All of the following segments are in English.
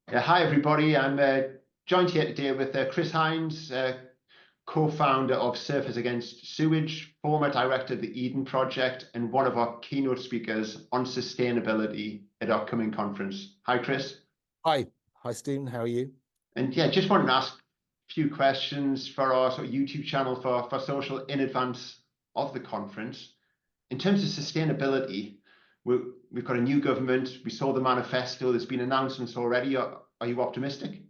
Hi, everybody. I'm joined here today with Chris Hines, co-founder of Surfers Against Sewage, former director of the Eden Project, and one of our keynote speakers on sustainability at our upcoming conference. Hi, Chris. Hi, Stephen. How are you? And yeah, just wanted to ask a few questions for our sort of YouTube channel for social in advance of the conference. In terms of sustainability, we've got a new government. We saw the manifesto. There's been announcements already. Are you optimistic?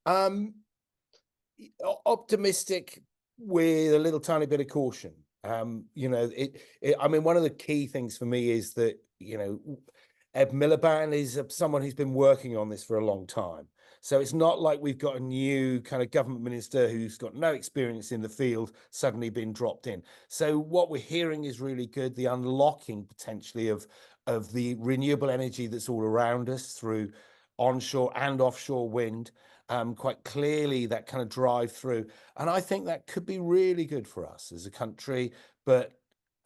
Um, Optimistic with a little tiny bit of caution. I mean, one of the key things for me is that, Ed Miliband is someone who's been working on this for a long time. So it's not like we've got a new kind of government minister who's got no experience in the field suddenly been dropped in. So what we're hearing is really good, the unlocking potentially of the renewable energy that's all around us through onshore and offshore wind. Quite clearly that kind of drive through. And I think that could be really good for us as a country, but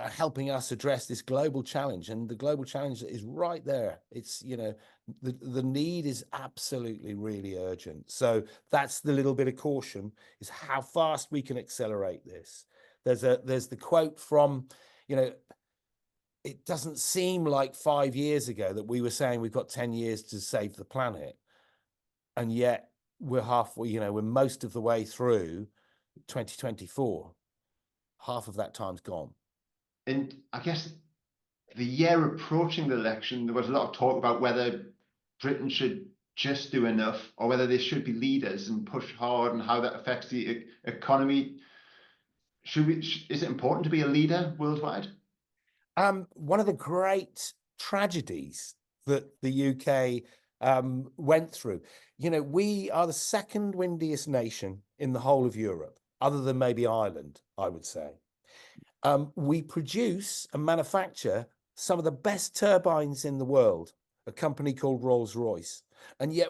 helping us address this global challenge. And the global challenge is right there. It's, the need is absolutely really urgent. So that's the little bit of caution, is how fast we can accelerate this. There's the quote from, it doesn't seem like 5 years ago that we were saying we've got 10 years to save the planet. And yet we're halfway, we're most of the way through 2024. Half of that time's gone. And I guess the year approaching the election, there was a lot of talk about whether Britain should just do enough or whether they should be leaders and push hard and how that affects the economy. Is it important to be a leader worldwide? One of the great tragedies that the UK went through, we are the second windiest nation in the whole of Europe, other than maybe Ireland, I would say. We produce and manufacture some of the best turbines in the world, a company called Rolls-Royce. And yet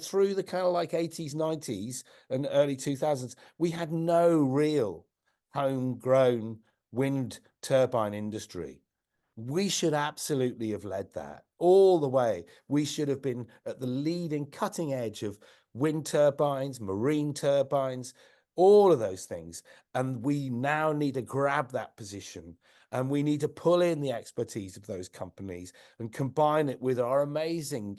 through the kind of like 80s, 90s and early 2000s, we had no real homegrown wind turbine industry. We should absolutely have led that all the way. We should have been at the leading cutting edge of wind turbines, marine turbines, all of those things. And we now need to grab that position, and we need to pull in the expertise of those companies and combine it with our amazing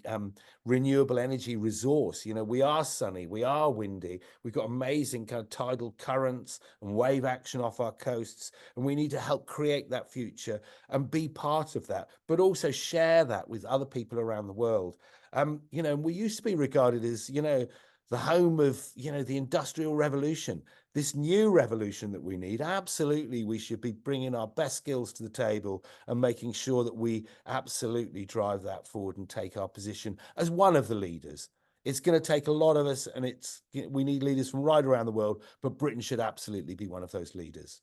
renewable energy resource. We are sunny, we are windy, we've got amazing kind of tidal currents and wave action off our coasts, and we need to help create that future and be part of that, but also share that with other people around the world. We used to be regarded as, the home of, the Industrial Revolution, this new revolution that we need. Absolutely, we should be bringing our best skills to the table and making sure that we absolutely drive that forward and take our position as one of the leaders. It's going to take a lot of us, and we need leaders from right around the world, but Britain should absolutely be one of those leaders.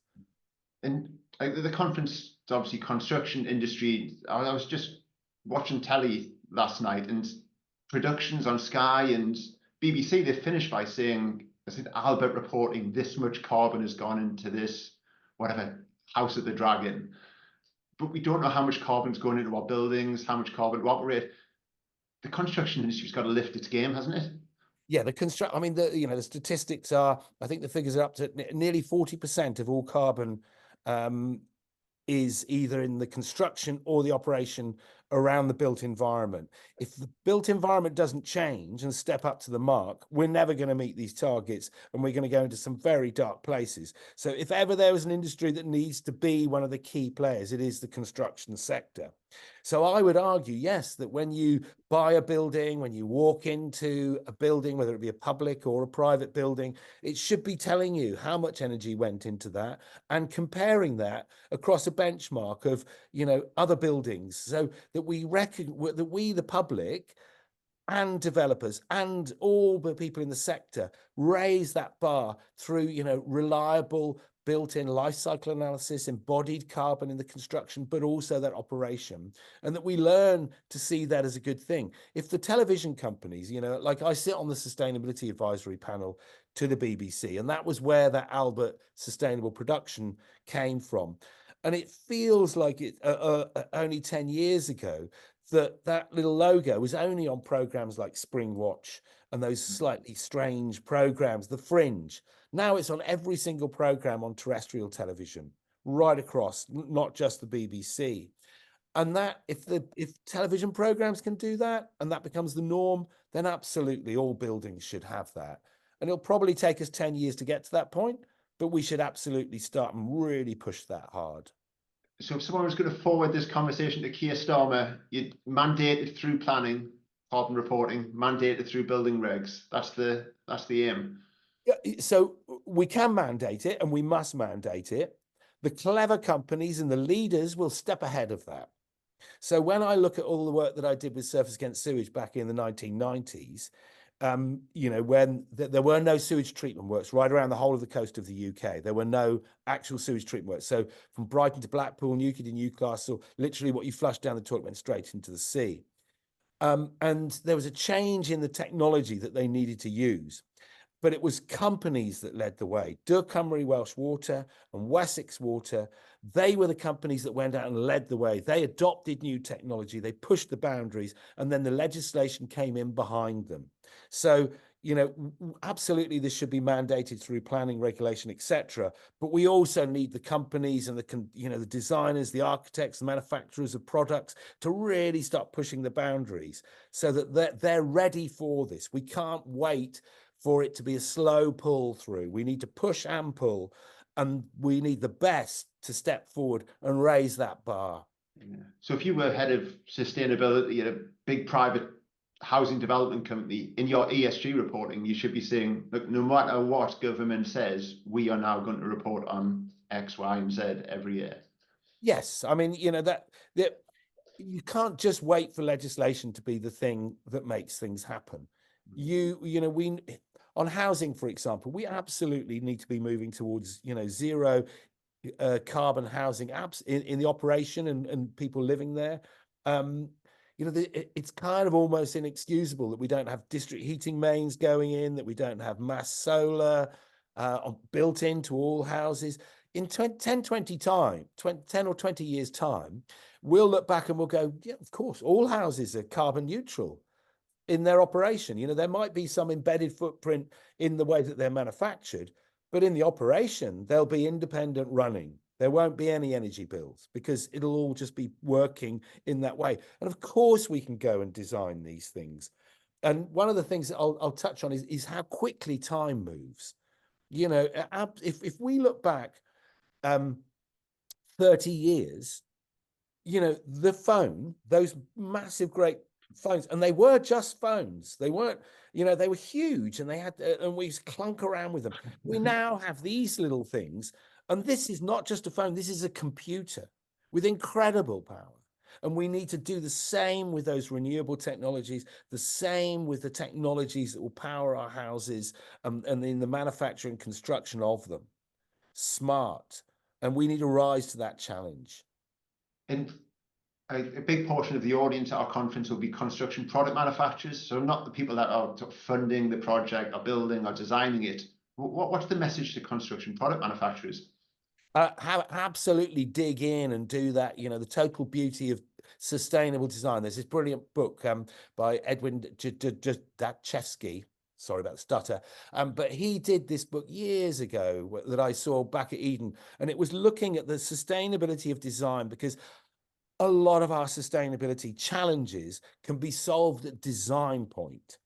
And the conference, obviously, construction industry. I was just watching telly last night, and productions on Sky and BBC, they finished by saying, I said, Albert reporting this much carbon has gone into this, whatever, house of the dragon. But we don't know how much carbon's going into our buildings, how much carbon to operate. The construction industry's got to lift its game, hasn't it? Yeah, I mean, the statistics are, I think the figures are up to nearly 40% of all carbon is either in the construction or the operation around the built environment. If the built environment doesn't change and step up to the mark, we're never going to meet these targets, and we're going to go into some very dark places. So if ever there was an industry that needs to be one of the key players, it is the construction sector. So I would argue, yes, that when you buy a building, when you walk into a building, whether it be a public or a private building, it should be telling you how much energy went into that and comparing that across a benchmark of, other buildings, so that we that we, the public and developers and all the people in the sector, raise that bar through, reliable built-in life cycle analysis, embodied carbon in the construction, but also that operation, and that we learn to see that as a good thing. If the television companies, like I sit on the sustainability advisory panel to the BBC, and that was where that Albert Sustainable Production came from. And it feels like it only 10 years ago that little logo was only on programs like Spring Watch and those slightly strange programs, The Fringe. Now it's on every single program on terrestrial television, right across, not just the BBC. And that if television programs can do that and that becomes the norm, then absolutely all buildings should have that. And it'll probably take us 10 years to get to that point, but we should absolutely start and really push that hard. So if someone was going to forward this conversation to Keir Starmer, you'd mandate it through planning, carbon reporting, mandate it through building regs. That's the aim. Yeah, so we can mandate it and we must mandate it. The clever companies and the leaders will step ahead of that. So when I look at all the work that I did with Surface Against Sewage back in the 1990s, when there were no sewage treatment works right around the whole of the coast of the UK. There were no actual sewage treatment works. So from Brighton to Blackpool, Newquay to Newcastle, literally what you flushed down the toilet went straight into the sea. And there was a change in the technology that they needed to use. But it was companies that led the way. Dŵr Cymru Welsh Water and Wessex Water, they were the companies that went out and led the way. They adopted new technology, they pushed the boundaries, and then the legislation came in behind them. So, absolutely this should be mandated through planning, regulation, etc. But we also need the companies and the designers, the architects, the manufacturers of products to really start pushing the boundaries so that they're ready for this. We can't wait for it to be a slow pull through. We need to push and pull, and we need the best to step forward and raise that bar. Yeah. So if you were head of sustainability at a big private housing development company, in your ESG reporting, you should be saying, look, no matter what government says, we are now going to report on X, Y, and Z every year. Yes, I mean, that you can't just wait for legislation to be the thing that makes things happen. We on housing, for example, we absolutely need to be moving towards zero carbon housing apps in the operation and people living there. It's kind of almost inexcusable that we don't have district heating mains going in, that we don't have mass solar built into all houses. In 10 or 20 years time, we'll look back and we'll go, yeah, of course, all houses are carbon neutral in their operation. There might be some embedded footprint in the way that they're manufactured, but in the operation, they'll be independent running. There won't be any energy bills because it'll all just be working in that way. And of course, we can go and design these things. And one of the things that I'll touch on is how quickly time moves. If we look back 30 years, the phone, those massive, great phones, and they were just phones. They weren't, they were huge, and they had, and we clunk around with them. We now have these little things, and this is not just a phone. This is a computer with incredible power. And we need to do the same with those renewable technologies, the same with the technologies that will power our houses and in the manufacture and construction of them. Smart. And we need to rise to that challenge. And a big portion of the audience at our conference will be construction product manufacturers. So not the people that are funding the project or building or designing it. What's the message to construction product manufacturers? Absolutely dig in and do that. The total beauty of sustainable design. There's this brilliant book by Edwin Dachewski. Sorry about the stutter. But he did this book years ago that I saw back at Eden, and it was looking at the sustainability of design, because a lot of our sustainability challenges can be solved at design point.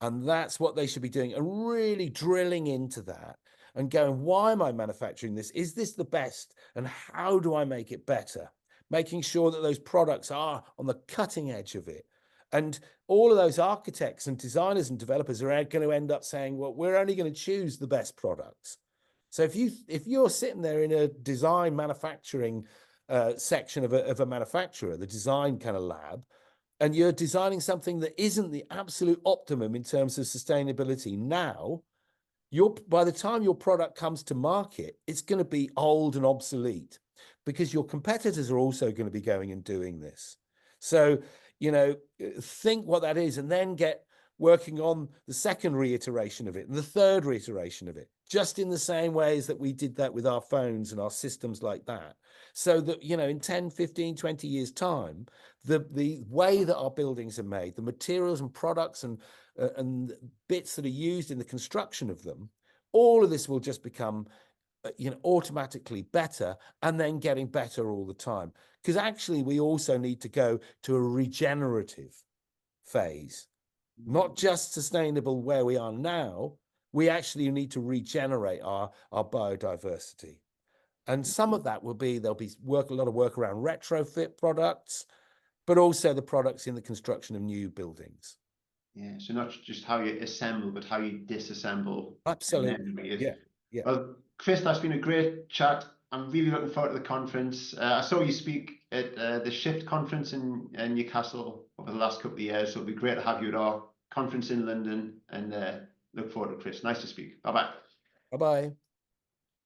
And that's what they should be doing, and really drilling into that and going, why am I manufacturing this? Is this the best? And how do I make it better? Making sure that those products are on the cutting edge of it. And all of those architects and designers and developers are going to end up saying, well, we're only going to choose the best products. So if you're sitting there in a design manufacturing section of a manufacturer, the design kind of lab, and you're designing something that isn't the absolute optimum in terms of sustainability now, by the time your product comes to market, it's going to be old and obsolete, because your competitors are also going to be going and doing this. So, think what that is, and then get working on the second reiteration of it and the third reiteration of it, just in the same ways that we did that with our phones and our systems like that. So that, you know, in 10, 15, 20 years time, the way that our buildings are made, the materials and products and bits that are used in the construction of them, all of this will just become you know, automatically better, and then getting better all the time. Because actually we also need to go to a regenerative phase, not just sustainable where we are now. We actually need to regenerate our biodiversity. And some of that will be, there'll be a lot of work around retrofit products, but also the products in the construction of new buildings. Yeah, so not just how you assemble, but how you disassemble. Absolutely. Yeah. Yeah. Well, Chris, that's been a great chat. I'm really looking forward to the conference. I saw you speak at the Shift conference in Newcastle over the last couple of years, so it'll be great to have you at our conference in London, and look forward to Chris. Nice to speak. Bye-bye. Bye-bye.